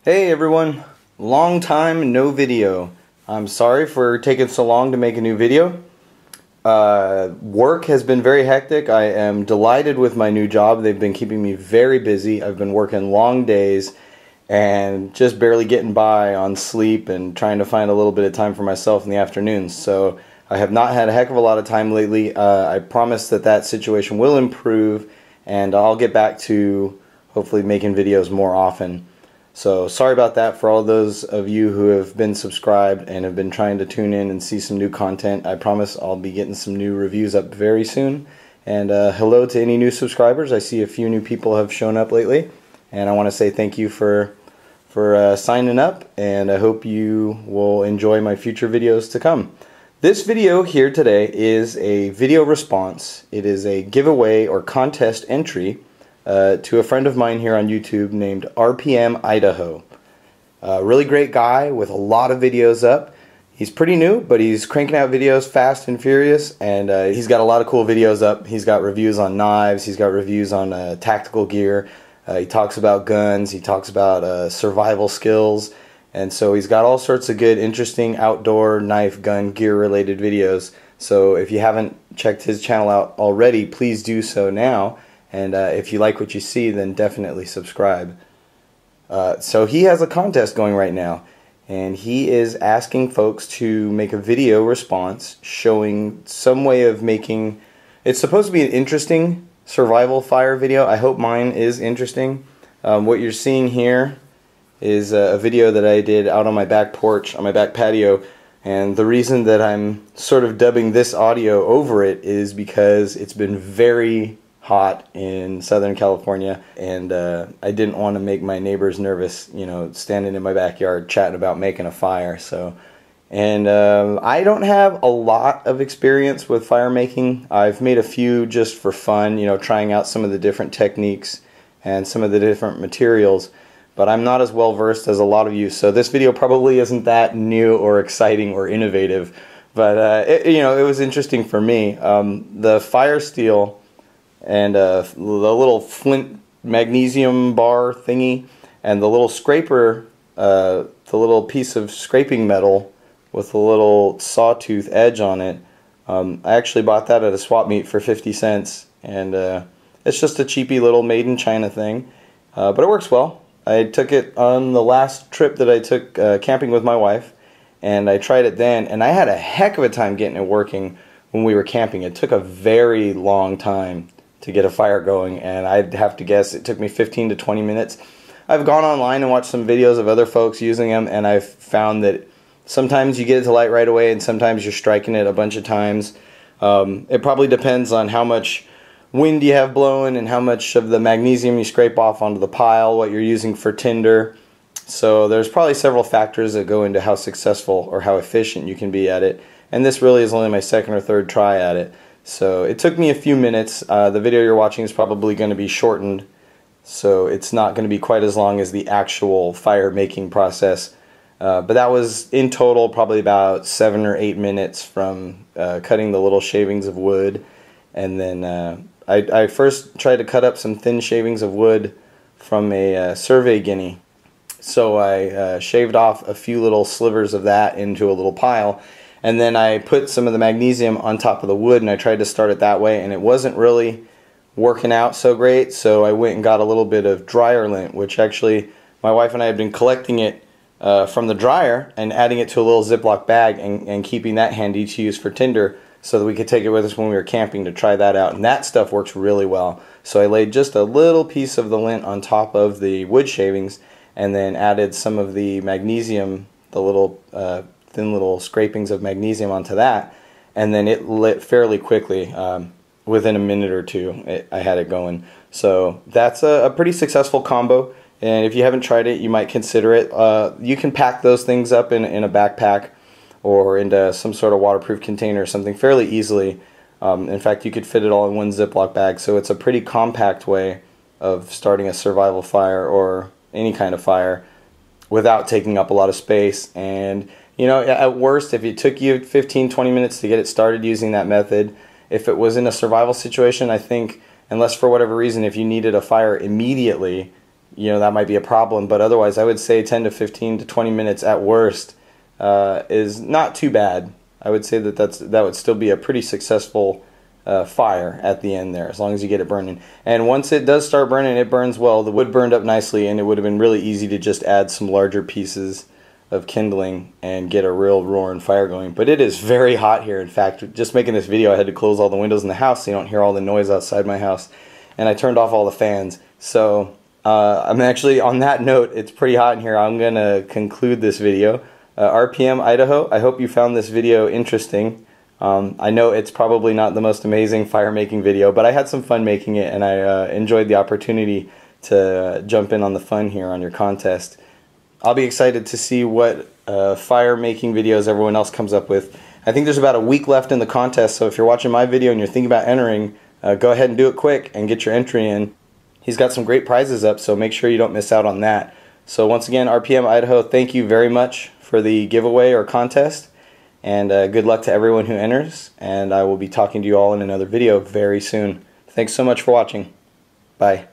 Hey everyone, long time no video. I'm sorry for taking so long to make a new video. Work has been very hectic. I am delighted with my new job. They've been keeping me very busy. I've been working long days and just barely getting by on sleep and trying to find a little bit of time for myself in the afternoons. So I have not had a heck of a lot of time lately. I promise that situation will improve and I'll get back to hopefully making videos more often. So sorry about that for all those of you who have been subscribed and have been trying to tune in and see some new content. I promise I'll be getting some new reviews up very soon. And hello to any new subscribers. I see a few new people have shown up lately. And I want to say thank you for signing up. And I hope you will enjoy my future videos to come. This video here today is a video response. It is a giveaway or contest entry to a friend of mine here on YouTube named RPMIDAHO. Really great guy with a lot of videos up. He's pretty new, but he's cranking out videos fast and furious, and he's got a lot of cool videos up. He's got reviews on knives, he's got reviews on tactical gear, he talks about guns, he talks about survival skills, and so he's got all sorts of good, interesting outdoor knife, gun, gear related videos. So if you haven't checked his channel out already, please do so now. And if you like what you see, then definitely subscribe. So he has a contest going right now. And he is asking folks to make a video response showing some way of making... It's supposed to be an interesting survival fire video. I hope mine is interesting. What you're seeing here is a video that I did out on my back porch, on my back patio. And the reason that I'm sort of dubbing this audio over it is because it's been very hot in Southern California, and I didn't want to make my neighbors nervous, you know, standing in my backyard chatting about making a fire. So, and I don't have a lot of experience with fire making. I've made a few just for fun, you know, trying out some of the different techniques and some of the different materials, but I'm not as well versed as a lot of you, so this video probably isn't that new or exciting or innovative, but you know, it was interesting for me. The fire steel and the little flint magnesium bar thingy and the little scraper, the little piece of scraping metal with a little sawtooth edge on it. I actually bought that at a swap meet for 50 cents, and it's just a cheapy little made in China thing, but it works well. I took it on the last trip that I took camping with my wife, and I tried it then, and I had a heck of a time getting it working when we were camping. It took a very long time to get a fire going, and I'd have to guess it took me 15 to 20 minutes. I've gone online and watched some videos of other folks using them, and I've found that sometimes you get it to light right away and sometimes you're striking it a bunch of times. It probably depends on how much wind you have blowing and how much of the magnesium you scrape off onto the pile, what you're using for tinder. So there's probably several factors that go into how successful or how efficient you can be at it, and this really is only my second or third try at it. So it took me a few minutes. The video you're watching is probably going to be shortened, so it's not going to be quite as long as the actual fire making process. But that was in total probably about 7 or 8 minutes from cutting the little shavings of wood. And then I first tried to cut up some thin shavings of wood from a survey guinea. So I shaved off a few little slivers of that into a little pile. And then I put some of the magnesium on top of the wood, and I tried to start it that way, and it wasn't really working out so great, so I went and got a little bit of dryer lint, which actually my wife and I have been collecting it from the dryer and adding it to a little Ziploc bag and keeping that handy to use for tinder so that we could take it with us when we were camping to try that out, and that stuff works really well. So I laid just a little piece of the lint on top of the wood shavings and then added some of the magnesium, the little thin little scrapings of magnesium onto that, and then it lit fairly quickly. Within a minute or two I had it going. So that's a pretty successful combo, and if you haven't tried it, you might consider it. You can pack those things up in a backpack or into some sort of waterproof container or something fairly easily. In fact, you could fit it all in one Ziploc bag, so it's a pretty compact way of starting a survival fire or any kind of fire without taking up a lot of space. And you know, at worst, if it took you 15-20 minutes to get it started using that method, if it was in a survival situation, I think, unless for whatever reason, if you needed a fire immediately, that might be a problem. But otherwise, I would say 10 to 15 to 20 minutes at worst is not too bad. I would say that would still be a pretty successful fire at the end there, as long as you get it burning. And once it does start burning, it burns well. The wood burned up nicely, and it would have been really easy to just add some larger pieces of kindling and get a real roaring fire going. But it is very hot here. In fact, just making this video, I had to close all the windows in the house so you don't hear all the noise outside my house. And I turned off all the fans. So I'm actually, on that note, it's pretty hot in here. I'm going to conclude this video. RPM Idaho, I hope you found this video interesting. I know it's probably not the most amazing fire making video, but I had some fun making it, and I enjoyed the opportunity to jump in on the fun here on your contest. I'll be excited to see what fire making videos everyone else comes up with. I think there's about a week left in the contest, so if you're watching my video and you're thinking about entering, go ahead and do it quick and get your entry in. He's got some great prizes up, so make sure you don't miss out on that. So once again, RPM Idaho, thank you very much for the giveaway or contest, and good luck to everyone who enters, and I will be talking to you all in another video very soon. Thanks so much for watching. Bye.